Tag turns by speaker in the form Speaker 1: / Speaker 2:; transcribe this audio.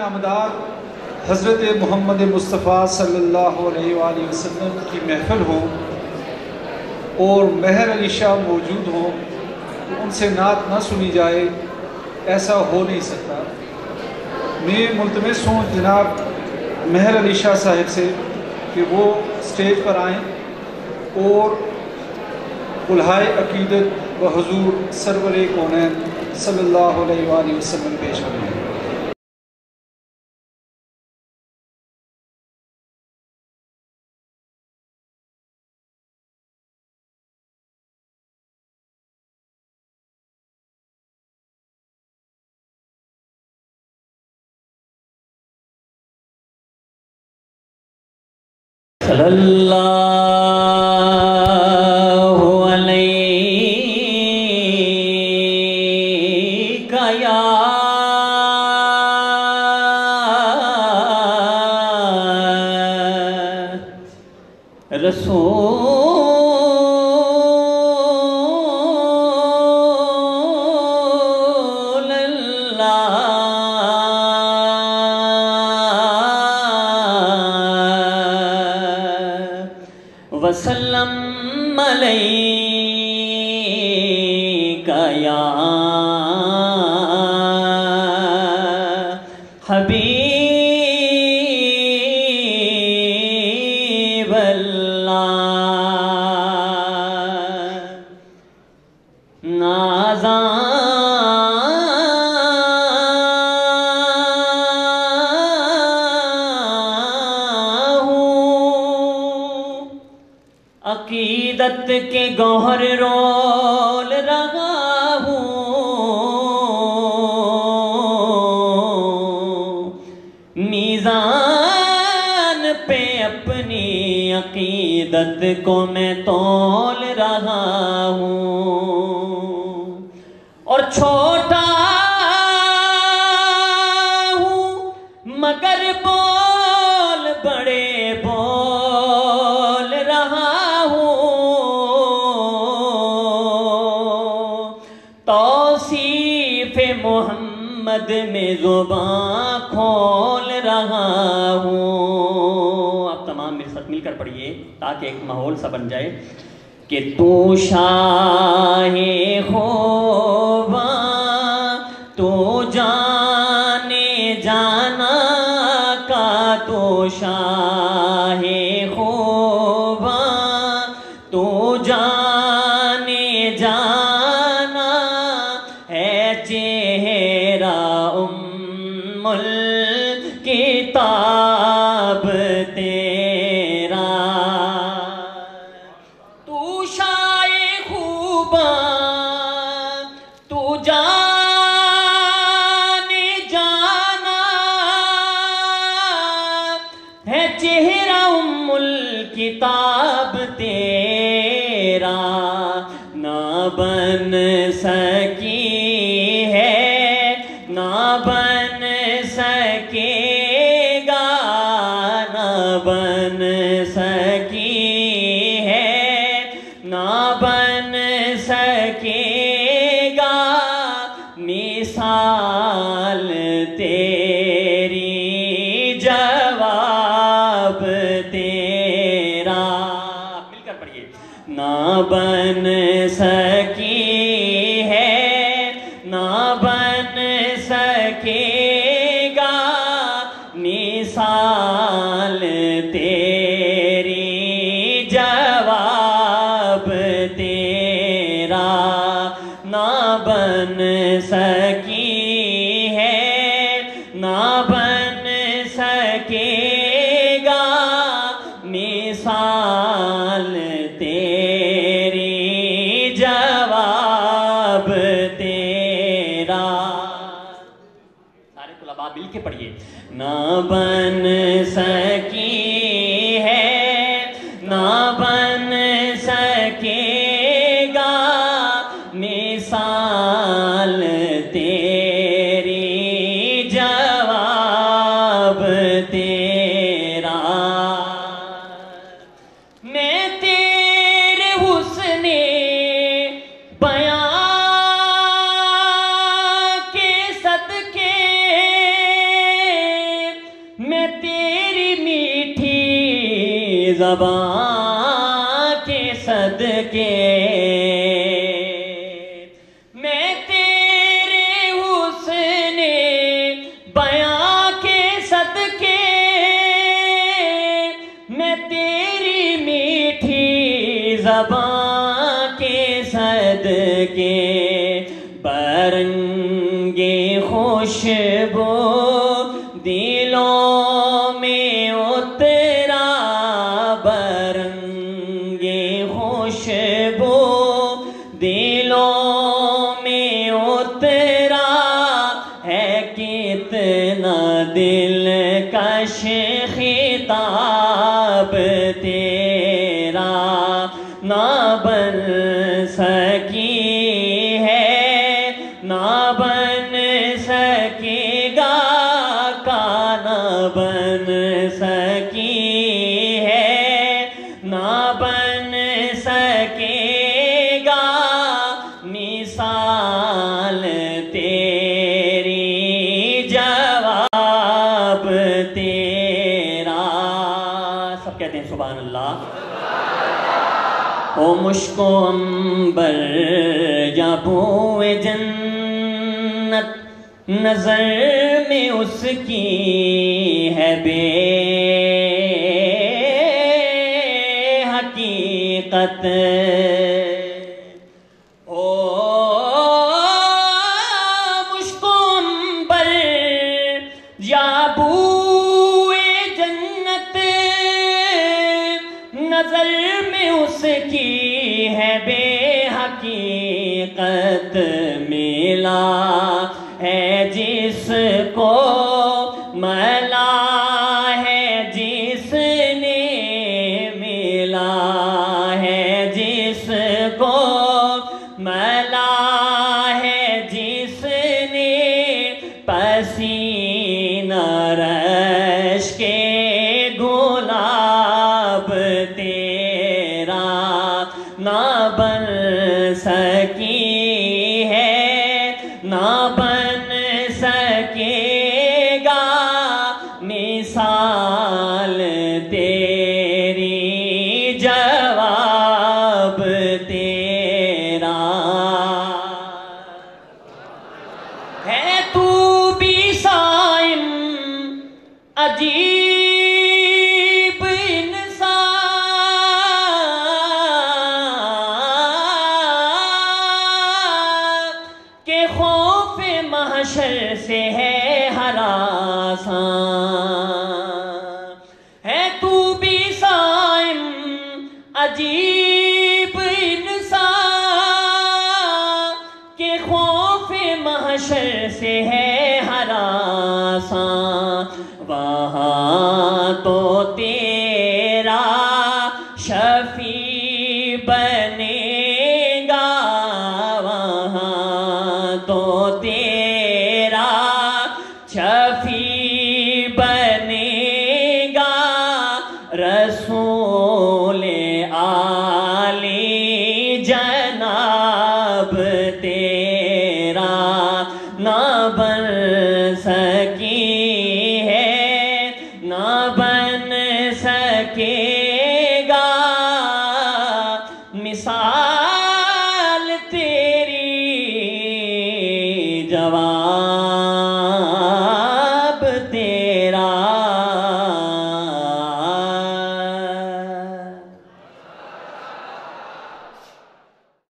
Speaker 1: نامدار حضرت محمد مصطفیٰ صلی اللہ علیہ وآلہ وسلم کی محفل ہو اور مہر علی شاہ موجود ہوں تو ان سے نعت نہ سنی جائے، ایسا ہو نہیں سکتا۔ میں ملتمس ہوں جناب مہر علی شاہ صاحب سے کہ وہ اسٹیج پر آئیں اور الہائے عقیدت و حضور سرور کونین صلی اللہ علیہ وآلہ وسلم پیش کریں۔
Speaker 2: صلی اللہ علیہ یا رسول وسلم علیکہ یا حبیب اللہ۔ نازاں عقیدت کے گوہر رول رہا ہوں، میزان پہ اپنی عقیدت کو میں تول رہا ہوں، اور چھوٹا ہوں مگر بول بڑے بول رہا توصیف محمد میں زبان کھول رہا ہوں۔ آپ تمام میرے ساتھ مل کر پڑھیے تاکہ ایک ماحول سا بن جائے کہ تو شاہ خوباں، تو جانے جانا کا، تو شاہ خوباں، تو جانے جانا چہرہ ام الکتاب تیرا۔ تو شاہ خوباں، تو جانے جانا ہے چہرہ ام الکتاب تیرا، نہ بن سکی نہ بن سکے گا، نہ بن سکی ہے، نہ بن سکے گا مثال تیری جواب تیرا۔ مل کر پڑھیے۔ نہ بن سکی ہے، نہ بن سکے گا مثال تیری جواب تیرا، نہ بن سکی ہے، نہ بن سکے گا مثال تیری جواب تیرا۔ سارے طلباء مل کے پڑھیے۔ نہ بن سکی ہے، نہ بن سکے گا مثال تیری جواب تیرا۔ میں تیرے حسن بیان کے صدقے زبان کے صدقے میں تیرے حسن بیاں کے صدقے میں تیری میٹھی زبان کے صدقے برنگے خوشبو دلوں میں اترا برنگے خوشبو دلوں میں اترا ہے کتنا دلکش خطاب تیرا نہ بن سکی ہے نہ بن سکے گا کا نہ بن سکی ہے نہ بن سکے گا مثال تیری جواب تیرا. سب کہتے ہیں سبحان اللہ. او مشک و عنبر یا بوئے جنت نظر میں اس کی ہے بے حقیقت. او مشک و عنبر یا بوئے جنت نظر میں اس کی ہے بے حقیقت. ملا ہے جس کو ملا ہے جس نے ملا ہے جس کو ملا ہے جس نے پسینہ رش کے گلاب تیرا نہ بن سکی ہے نہ بن سکے گا مثال تیری جواب تیرا. ہے تو بھی صائم عجیب انسان کہ خوف محشر سے ہے ہراساں. ہے تو بھی صائم عجیب انسان کہ خوف محشر سے ہے ہراساں. وہاں تو تیرا شفیع بنے گا وہاں تو تیرا شفیع بنے گا. رسول عالی جناب تیرا نہ بن سکی ہے نہ بن سکے